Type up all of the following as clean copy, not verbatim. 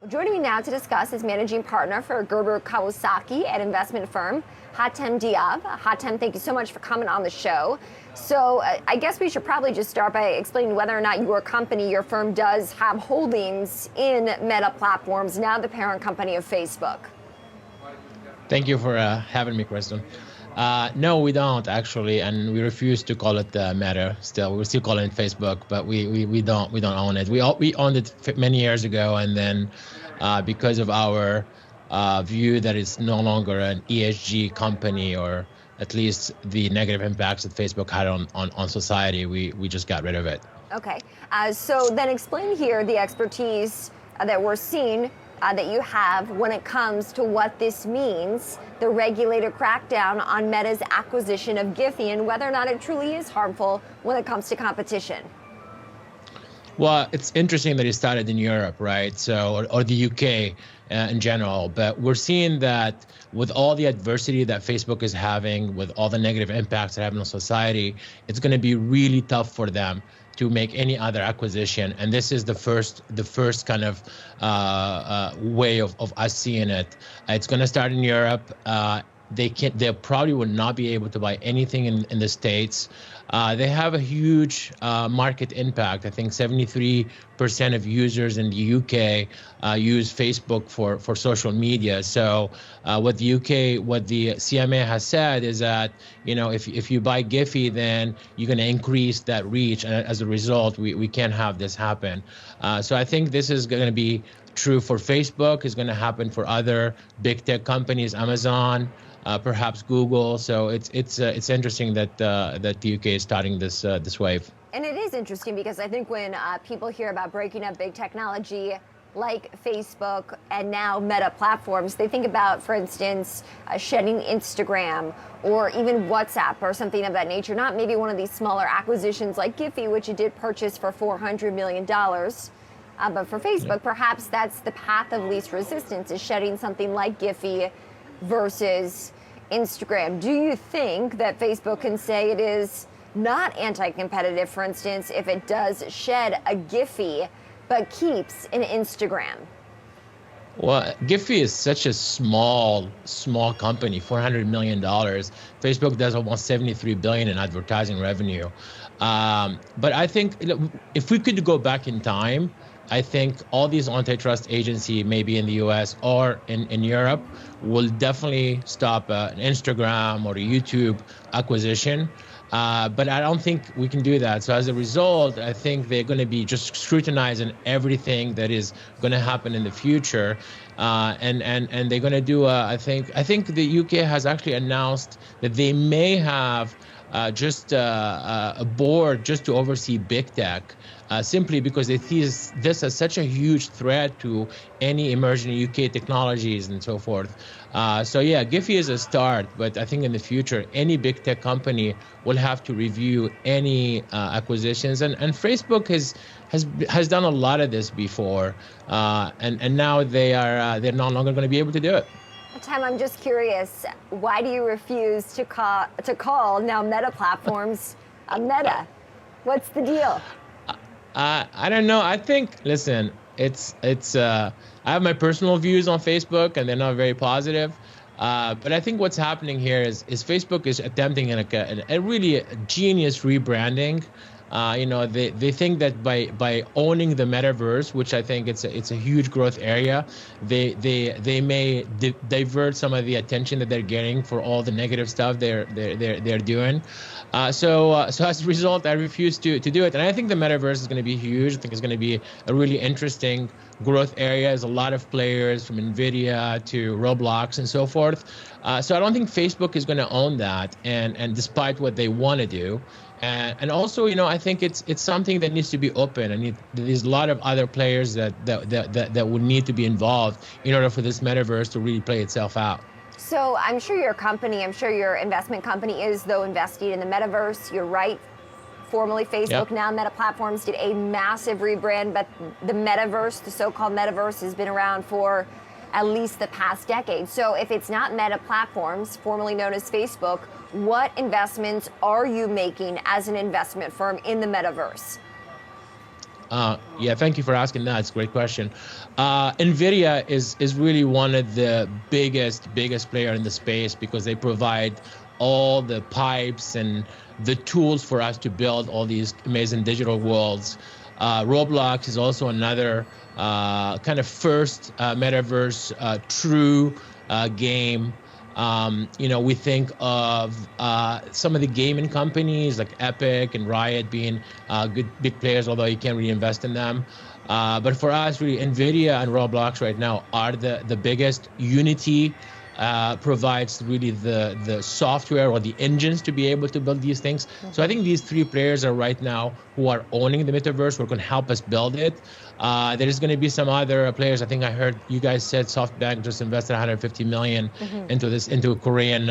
Joining me now to discuss is managing partner for Gerber Kawasaki and investment firm, Hatem Dhiab. Hatem, thank you so much for coming on the show. So I guess we should probably just start by explaining whether or not your company, your firm, does have holdings in Meta Platforms, now the parent company of Facebook. Thank you for having me, Kristen. No, we don't actually, and we refuse to call it Meta. Still, we're still calling it Facebook, but we don't own it. We owned it many years ago, and then because of our view that it's no longer an ESG company, or at least the negative impacts that Facebook had on society, we just got rid of it. Okay, so then explain here the expertise that we're seeing that you have when it comes to what this means, the regulator crackdown on Meta's acquisition of Giphy, and whether or not it truly is harmful when it comes to competition. Well, it's interesting that it started in Europe, right? So, or the UK in general. But we're seeing that with all the adversity that Facebook is having, with all the negative impacts that have on society, it's going to be really tough for them to make any other acquisition. And this is the first kind of way of us seeing it. It's going to start in Europe. They probably will not be able to buy anything in the States. They have a huge market impact. I think 73% of users in the UK use Facebook for social media. So what the CMA has said is that, you know, if you buy Giphy, then you're going to increase that reach, and as a result, we can't have this happen. So I think this is going to be true for Facebook. It's going to happen for other big tech companies, Amazon, perhaps Google. So it's interesting that the UK is starting this wave. And it is interesting because I think when people hear about breaking up big technology like Facebook and now Meta Platforms, they think about, for instance, shedding Instagram or even WhatsApp or something of that nature. Not maybe one of these smaller acquisitions like Giphy, which it did purchase for $400 million. But for Facebook, perhaps that's the path of least resistance, is shedding something like Giphy versus Instagram. Do you think that Facebook can say it is not anti-competitive, for instance, if it does shed a Giphy but keeps an Instagram? Well, Giphy is such a small company, $400 million. Facebook does almost $73 billion in advertising revenue. But I think if we could go back in time, I think all these antitrust agencies, maybe in the US or in Europe, will definitely stop an Instagram or a YouTube acquisition. But I don't think we can do that. So as a result, I think they're going to be just scrutinizing everything that is going to happen in the future. And they're going to do, I think the UK has actually announced that they may have just a board just to oversee big tech, simply because they see this as such a huge threat to any emerging UK technologies and so forth. So yeah, Giphy is a start, but I think in the future, any big tech company will have to review any acquisitions. And Facebook has done a lot of this before, and now they're no longer going to be able to do it. Hatem, I'm just curious, why do you refuse to call now Meta Platforms a Meta? What's the deal? I don't know. I think, listen, it's I have my personal views on Facebook, and they're not very positive. But I think what's happening here is Facebook is attempting a really genius rebranding. They think that by owning the Metaverse, which I think it's a huge growth area, they may divert some of the attention that they're getting for all the negative stuff they're doing. So as a result, I refuse to do it. And I think the Metaverse is going to be huge. I think it's going to be a really interesting growth area. There's a lot of players from NVIDIA to Roblox and so forth. So I don't think Facebook is going to own that. And despite what they want to do. And also, I think it's something that needs to be open, and there's a lot of other players that would need to be involved in order for this metaverse to really play itself out. So I'm sure your company, I'm sure your investment company is, though, invested in the metaverse. You're right. Formerly Facebook, now Meta Platforms, did a massive rebrand, but the metaverse, the so-called metaverse, has been around for at least the past decade. So if it's not Meta Platforms, formerly known as Facebook, what investments are you making as an investment firm in the metaverse? Yeah, thank you for asking that. It's a great question. NVIDIA is really one of the biggest player in the space because they provide all the pipes and the tools for us to build all these amazing digital worlds. Roblox is also another kind of first metaverse true game. We think of some of the gaming companies like Epic and Riot being good big players, although you can't really invest in them. But for us, really, NVIDIA and Roblox right now are the biggest. Unity provides really the software or the engines to be able to build these things. Mm-hmm. So I think these three players are right now who are owning the metaverse, who are going to help us build it. There is going to be some other players. I think I heard you guys said SoftBank just invested 150 million into a Korean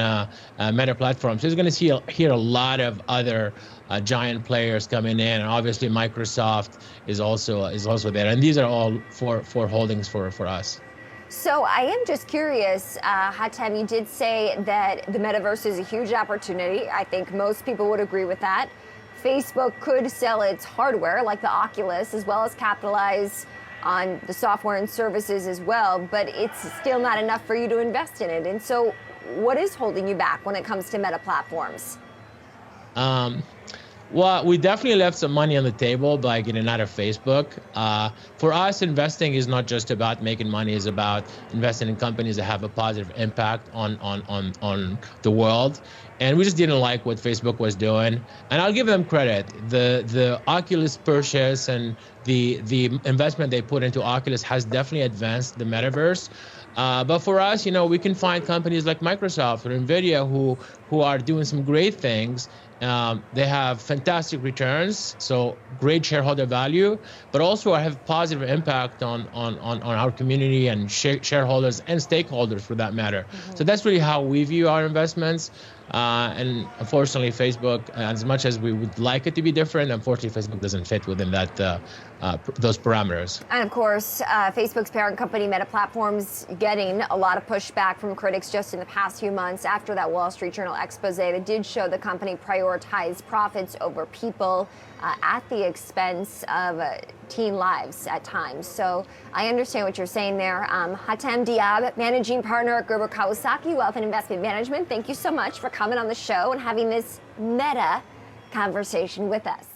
meta platform. So you're going to hear a lot of other giant players coming in, and obviously Microsoft is also there. And these are all for holdings for us. So I am just curious, Hatem, you did say that the metaverse is a huge opportunity. I think most people would agree with that. Facebook could sell its hardware, like the Oculus, as well as capitalize on the software and services as well, but it's still not enough for you to invest in it. And so what is holding you back when it comes to meta platforms? Well, we definitely left some money on the table by getting out of Facebook. For us, investing is not just about making money; it's about investing in companies that have a positive impact on the world. And we just didn't like what Facebook was doing. And I'll give them credit. The Oculus purchase and the investment they put into Oculus has definitely advanced the metaverse. But for us, we can find companies like Microsoft or NVIDIA who are doing some great things. They have fantastic returns, so great shareholder value, but also have positive impact on our community and shareholders and stakeholders for that matter. Mm-hmm. So that's really how we view our investments. And unfortunately, Facebook, as much as we would like it to be different, unfortunately, Facebook doesn't fit within that those parameters. And of course, Facebook's parent company, Meta Platforms, getting a lot of pushback from critics just in the past few months after that Wall Street Journal expose that did show the company prioritize profits over people at the expense of teen lives at times. So I understand what you're saying there. Hatem Dhiab, managing partner at Gerber Kawasaki Wealth and Investment Management, thank you so much for coming on the show and having this meta conversation with us.